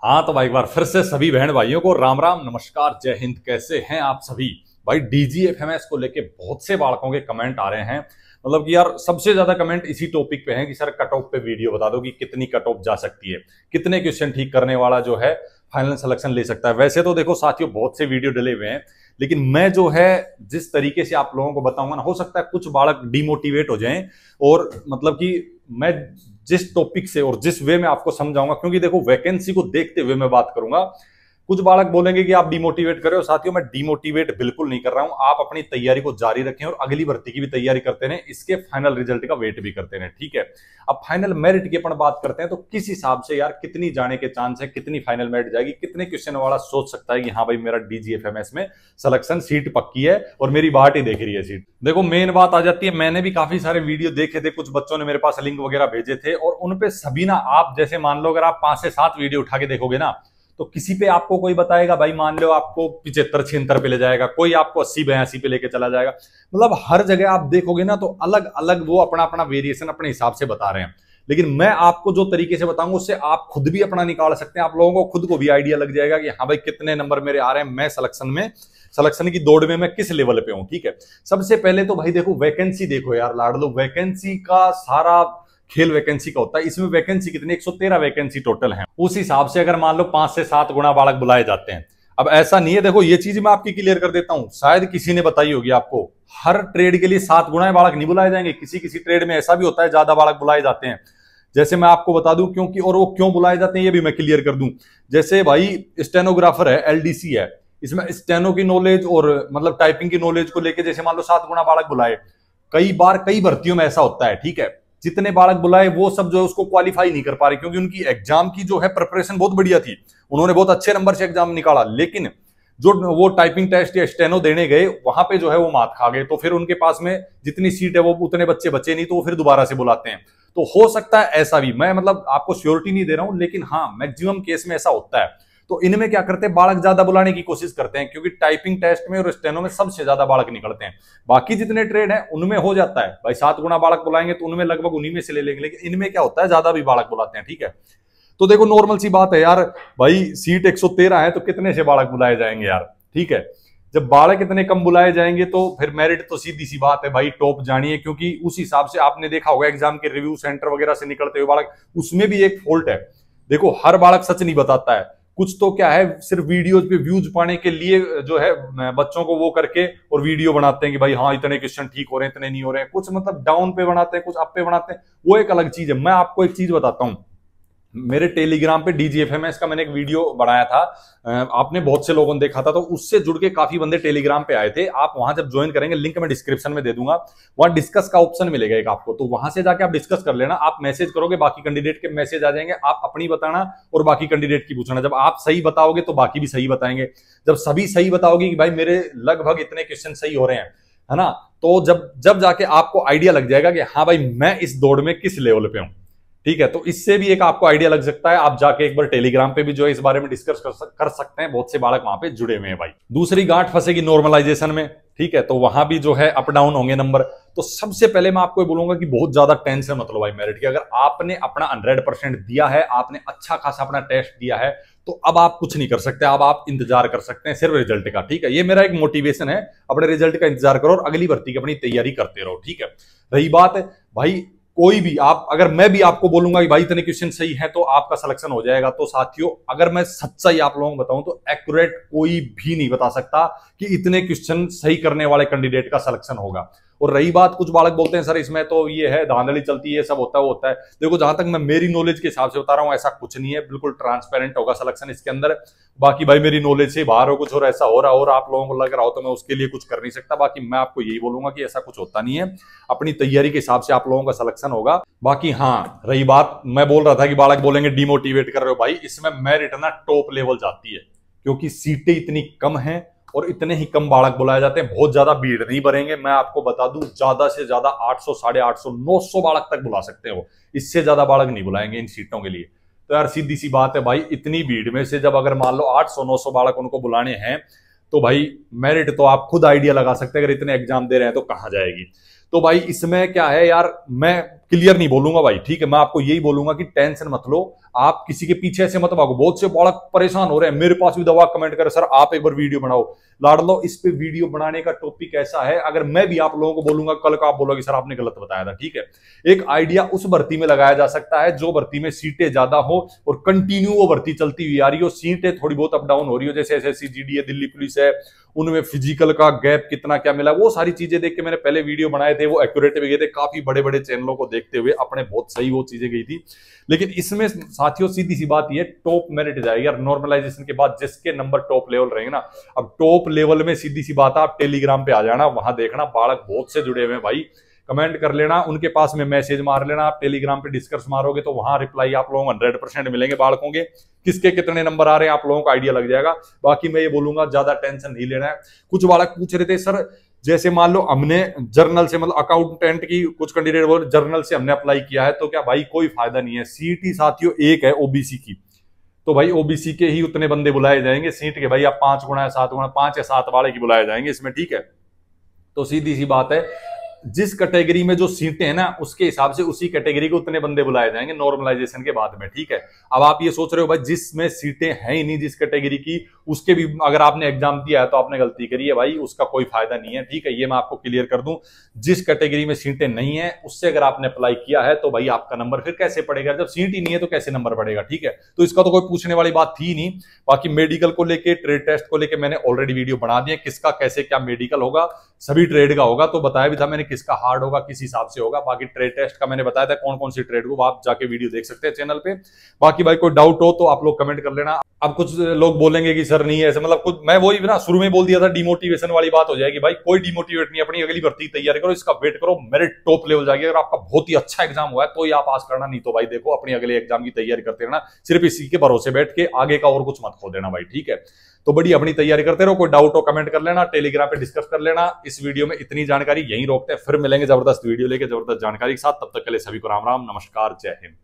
हाँ तो भाई एक बार फिर से सभी बहन भाइयों को राम राम नमस्कार जय हिंद। कैसे हैं आप सभी? भाई डीजीएफएमएस को लेके बहुत से बालकों के कमेंट आ रहे हैं। मतलब कि यार सबसे ज्यादा कमेंट इसी टॉपिक पे हैं कि सर कट ऑफ पे वीडियो बता दो कि कितनी कट ऑफ जा सकती है, कितने क्वेश्चन ठीक करने वाला जो है फाइनल सिलेक्शन ले सकता है। वैसे तो देखो साथियों बहुत से वीडियो डले हुए हैं, लेकिन मैं जो है जिस तरीके से आप लोगों को बताऊंगा ना, हो सकता है कुछ बालक डिमोटिवेट हो जाएं। और मतलब कि मैं जिस टॉपिक से और जिस वे में आपको समझाऊंगा, क्योंकि देखो वैकेंसी को देखते हुए मैं बात करूंगा। कुछ बालक बोलेंगे कि आप डिमोटिवेट कर रहे हो। साथियों मैं डिमोटिवेट बिल्कुल नहीं कर रहा हूं। आप अपनी तैयारी को जारी रखें और अगली भर्ती की भी तैयारी करते रहें, इसके फाइनल रिजल्ट का वेट भी करते रहें, ठीक है। अब फाइनल मेरिट की अपन बात करते हैं तो किस हिसाब से यार कितनी जाने के चांस है, कितनी फाइनल मेरिट जाएगी, कितने क्वेश्चन वाला सोच सकता है कि हाँ भाई मेरा डीजीएफएमएस में सिलेक्शन सीट पक्की है और मेरी बाट ही देख रही है सीट। देखो मेन बात आ जाती है, मैंने भी काफी सारे वीडियो देखे थे, कुछ बच्चों ने मेरे पास लिंक वगैरह भेजे थे और उनपे सभी ना, आप जैसे मान लो अगर आप 5 से 7 वीडियो उठा के देखोगे ना, तो किसी पे आपको कोई बताएगा भाई मान लो आपको 75-76 पे ले जाएगा, कोई आपको 80-82 पे लेके चला जाएगा। मतलब हर जगह आप देखोगे ना तो अलग अलग वो अपना अपना वेरिएशन अपने हिसाब से बता रहे हैं। लेकिन मैं आपको जो तरीके से बताऊंगा उससे आप खुद भी अपना निकाल सकते हैं। आप लोगों को खुद को भी आइडिया लग जाएगा कि हाँ भाई कितने नंबर मेरे आ रहे हैं, मैं सिलेक्शन की दौड़ में मैं किस लेवल पे हूं, ठीक है। सबसे पहले तो भाई देखो वैकेंसी देखो यार लाडलो, वैकेंसी का सारा खेल वैकेंसी का होता है। इसमें वैकेंसी कितनी, 113 वैकेंसी टोटल है। उस हिसाब से अगर मान लो 5 से 7 गुना बालक बुलाए जाते हैं। अब ऐसा नहीं है, देखो ये चीज मैं आपकी क्लियर कर देता हूं, शायद किसी ने बताई होगी आपको, हर ट्रेड के लिए 7 गुना बालक नहीं बुलाए जाएंगे। किसी किसी ट्रेड में ऐसा भी होता है ज्यादा बालक बुलाए जाते हैं। जैसे मैं आपको बता दूं क्योंकि, और वो क्यों बुलाए जाते हैं ये भी मैं क्लियर कर दूं। जैसे भाई स्टेनोग्राफर है, एलडीसी है, इसमें स्टेनो की नॉलेज और मतलब टाइपिंग की नॉलेज को लेकर जैसे मान लो 7 गुना बालक बुलाए। कई बार कई भर्तियों में ऐसा होता है, ठीक है। जितने बालक बुलाए वो सब जो है उसको क्वालिफाई नहीं कर पा रहे, क्योंकि उनकी एग्जाम की जो है प्रिपरेशन बहुत बढ़िया थी, उन्होंने बहुत अच्छे नंबर से एग्जाम निकाला, लेकिन जो वो टाइपिंग टेस्ट या स्टेनो देने गए वहां पे जो है वो मात खा गए। तो फिर उनके पास में जितनी सीट है वो उतने बच्चे बचे नहीं, तो वो फिर दोबारा से बुलाते हैं। तो हो सकता है ऐसा भी, मैं मतलब आपको श्योरिटी नहीं दे रहा हूं, लेकिन हाँ मैक्सिमम केस में ऐसा होता है। तो इनमें क्या करते हैं, बालक ज्यादा बुलाने की कोशिश करते हैं, क्योंकि टाइपिंग टेस्ट में और स्टेनो में सबसे ज्यादा बालक निकलते हैं। बाकी जितने ट्रेड हैं उनमें हो जाता है भाई 7 गुना बालक बुलाएंगे तो उनमें लगभग उन्हीं में से ले लेंगे, लेकिन इनमें क्या होता है ज्यादा भी बालक बुलाते हैं, ठीक है। तो देखो नॉर्मल सी बात है यार, भाई सीट 113 है तो कितने से बालक बुलाए जाएंगे यार, ठीक है। जब बालक इतने कम बुलाए जाएंगे तो फिर मेरिट तो सीधी सी बात है भाई टॉप जानी है, क्योंकि उस हिसाब से आपने देखा होगा एग्जाम के रिव्यू सेंटर वगैरह से निकलते हुए बालक, उसमें भी एक फॉल्ट है। देखो हर बालक सच नहीं बताता है, कुछ तो क्या है सिर्फ वीडियोज पे व्यूज पाने के लिए जो है बच्चों को वो करके और वीडियो बनाते हैं कि भाई हाँ इतने क्वेश्चन ठीक हो रहे हैं, इतने नहीं हो रहे हैं, कुछ मतलब डाउन पे बनाते हैं, कुछ अप पे बनाते हैं, वो एक अलग चीज है। मैं आपको एक चीज बताता हूं, मेरे टेलीग्राम पे डीजीएफएमएस का मैंने एक वीडियो बनाया था, आपने बहुत से लोगों ने देखा था, तो उससे जुड़ के काफी बंदे टेलीग्राम पे आए थे। आप वहां जब ज्वाइन करेंगे, लिंक मैं डिस्क्रिप्शन में दे दूंगा, वहां डिस्कस का ऑप्शन मिलेगा एक आपको, तो वहां से जाके आप डिस्कस कर लेना। आप मैसेज करोगे, बाकी कैंडिडेट के मैसेज आ जाएंगे, आप अपनी बताना और बाकी कैंडिडेट की पूछना। जब आप सही बताओगे तो बाकी भी सही बताएंगे। जब सभी सही बताओगे कि भाई मेरे लगभग इतने क्वेश्चन सही हो रहे हैं, है ना, तो जब जाके आपको आइडिया लग जाएगा कि हाँ भाई मैं इस दौड़ में किस लेवल पे हूं, ठीक है। तो इससे भी एक आपको आइडिया लग सकता है। आप जाके एक बार टेलीग्राम पे भी जो है इस बारे में डिस्कस कर सकते हैं, बहुत से बालक वहां पे जुड़े हुए हैं भाई। दूसरी गांठ फंसेगी नॉर्मलाइजेशन में, ठीक है, तो वहां भी जो है अप डाउन होंगे नंबर। तो सबसे पहले मैं आपको बोलूंगा कि बहुत ज्यादा टेंशन मतलब भाई मेरिट की, अगर आपने अपना 100% दिया है, आपने अच्छा खासा अपना टेस्ट दिया है, तो अब आप कुछ नहीं कर सकते, अब आप इंतजार कर सकते हैं सिर्फ रिजल्ट का, ठीक है। ये मेरा एक मोटिवेशन है, अपने रिजल्ट का इंतजार करो और अगली भर्ती की अपनी तैयारी करते रहो, ठीक है। रही बात भाई कोई भी आप, अगर मैं भी आपको बोलूंगा कि भाई इतने क्वेश्चन सही है तो आपका सिलेक्शन हो जाएगा, तो साथियों अगर मैं सच्चाई आप लोगों को बताऊं तो एक्यूरेट कोई भी नहीं बता सकता कि इतने क्वेश्चन सही करने वाले कैंडिडेट का सिलेक्शन होगा। और रही बात, कुछ बालक बोलते हैं सर इसमें तो ये है धांधली चलती है, सब होता है वो होता है। देखो जहां तक मैं मेरी नॉलेज के हिसाब से बता रहा हूं ऐसा कुछ नहीं है, बिल्कुल ट्रांसपेरेंट होगा सिलेक्शन इसके अंदर। बाकी भाई मेरी नॉलेज से बाहर हो कुछ और ऐसा हो रहा और आप लोगों को लग रहा हो तो मैं उसके लिए कुछ कर नहीं सकता। बाकी मैं आपको यही बोलूंगा कि ऐसा कुछ होता नहीं है, अपनी तैयारी के हिसाब से आप लोगों का सिलेक्शन होगा। बाकी हाँ रही बात, मैं बोल रहा था कि बालक बोलेंगे डिमोटिवेट कर रहे हो, भाई इसमें मेरिट ना टॉप लेवल जाती है, क्योंकि सीटें इतनी कम हैं और इतने ही कम बालक बुलाए जाते हैं। बहुत ज्यादा भीड़ नहीं भरेंगे, मैं आपको बता दूं ज्यादा से ज्यादा 800, 850, 900 बालक तक बुला सकते हो, इससे ज्यादा बालक नहीं बुलाएंगे इन सीटों के लिए। तो यार सीधी सी बात है भाई, इतनी भीड़ में से जब अगर मान लो 800, 900 बालक उनको बुलाने हैं, तो भाई मेरिट तो आप खुद आइडिया लगा सकते हैं, अगर इतने एग्जाम दे रहे हैं तो कहां जाएगी। तो भाई इसमें क्या है यार, मैं क्लियर नहीं बोलूंगा भाई, ठीक है। मैं आपको यही बोलूंगा कि टेंशन मत लो, आप किसी के पीछे ऐसे मत भागो। बहुत से बालक परेशान हो रहे हैं, मेरे पास भी दवा कमेंट करे, सर आप एक बार वीडियो बनाओ। लाड लो, इस पे वीडियो बनाने का टॉपिक ऐसा है, अगर मैं भी आप लोगों को बोलूंगा, कल का आप बोलोगे सर आपने गलत बताया था, ठीक है। एक आइडिया उस भर्ती में लगाया जा सकता है जो भर्ती में सीटें ज्यादा हो और कंटिन्यू वो भर्ती चलती हुई आ रही हो, सीटें थोड़ी बहुत अप डाउन हो रही हो, जैसे एसएससी जीडी है, दिल्ली पुलिस है, उनमें फिजिकल का गैप कितना क्या मिला, वो सारी चीजें देख के मैंने पहले वीडियो बनाए थे, वो एक्यूरेट भी गए थे, काफी बड़े बड़े चैनलों को देखते हुए अपने बहुत सही वो चीजें गई थी। लेकिन इसमें साथियों सीधी सी बात ये, टॉप मेरिट जाएगी यार नॉर्मलाइजेशन के बाद, जिसके नंबर टॉप लेवल रहेंगे ना। अब टॉप लेवल में सीधी सी बात है, आप टेलीग्राम पे आ जाना, वहां देखना बालक बहुत से जुड़े हुए हैं भाई, कमेंट कर लेना, उनके पास में मैसेज मार लेना, आप टेलीग्राम पे डिस्कस मारोगे तो वहां रिप्लाई आप लोगों को 100% मिलेंगे बालकों के, किसके कितने नंबर आ रहे हैं आप लोगों को आइडिया लग जाएगा। बाकी मैं ये बोलूंगा ज्यादा टेंशन नहीं लेना है। कुछ बालक पूछ रहे थे सर, जैसे मान लो हमने जर्नल से, मतलब अकाउंटेंट की कुछ कैंडिडेट बोल जर्नल से हमने अप्लाई किया है, तो क्या भाई कोई फायदा नहीं है। सीटी साथियों एक है ओबीसी की, तो भाई ओबीसी के ही उतने बंदे बुलाए जाएंगे, सीट के भाई आप 5 गुना 7 गुना 5 या 7 वाले की बुलाए जाएंगे इसमें, ठीक है। तो सीधी सी बात है, जिस कैटेगरी में जो सीटें हैं ना उसके हिसाब से उसी कैटेगरी को उतने बंदे बुलाए जाएंगे नॉर्मलाइजेशन के बाद में, ठीक है। अब आप ये सोच रहे हो भाई जिसमें सीटें हैं ही नहीं जिस कैटेगरी की, उसके भी अगर आपने एग्जाम दिया है तो आपने गलती करी है भाई, उसका कोई फायदा नहीं है, ठीक है। ये मैं आपको क्लियर कर दूं, जिस कैटेगरी में सीटें नहीं है उससे अगर आपने अप्लाई किया है तो भाई आपका नंबर फिर कैसे पड़ेगा, जब सीट ही नहीं है तो कैसे नंबर पड़ेगा, ठीक है। तो इसका तो कोई पूछने वाली बात थी नहीं। बाकी मेडिकल को लेके, ट्रेड टेस्ट को लेके मैंने ऑलरेडी वीडियो बना दिया, किसका कैसे क्या मेडिकल होगा, सभी ट्रेड का होगा, तो बताया भी था मैंने किसका हार्ड होगा किस हिसाब से होगा। बाकी ट्रेड टेस्ट का मैंने बताया था कौन कौन सी ट्रेड को, आप जाके वीडियो देख सकते हैं चैनल पे। बाकी भाई कोई डाउट हो तो आप लोग कमेंट कर लेना। अब कुछ लोग बोलेंगे कि सर नहीं है ऐसे, मतलब कुछ मैं वही ना शुरू में बोल दिया था, डिमोटिवेशन वाली बात हो जाएगी। भाई कोई डिमोटिवेट नहीं, अपनी अगली भर्ती तैयारी करो, इसका वेट करो, मेरिट टॉप लेवल जाएगी। अगर आपका बहुत ही अच्छा एग्जाम हुआ है तो ही आप पास करना, नहीं तो भाई देखो अपनी अगले एग्जाम की तैयारी करते रहना, सिर्फ इसी के भरोसे बैठ के आगे का और कुछ मत खो देना भाई, ठीक है। तो बड़ी अपनी तैयारी करते रहो, कोई डाउट हो कमेंट कर लेना, टेलीग्राम पे डिस्कस कर लेना। इस वीडियो में इतनी जानकारी यहीं रोकते हैं, फिर मिलेंगे जबरदस्त वीडियो लेके जबरदस्त जानकारी के साथ। तब तक के लिए सभी को राम राम, नमस्कार, जय हिंद।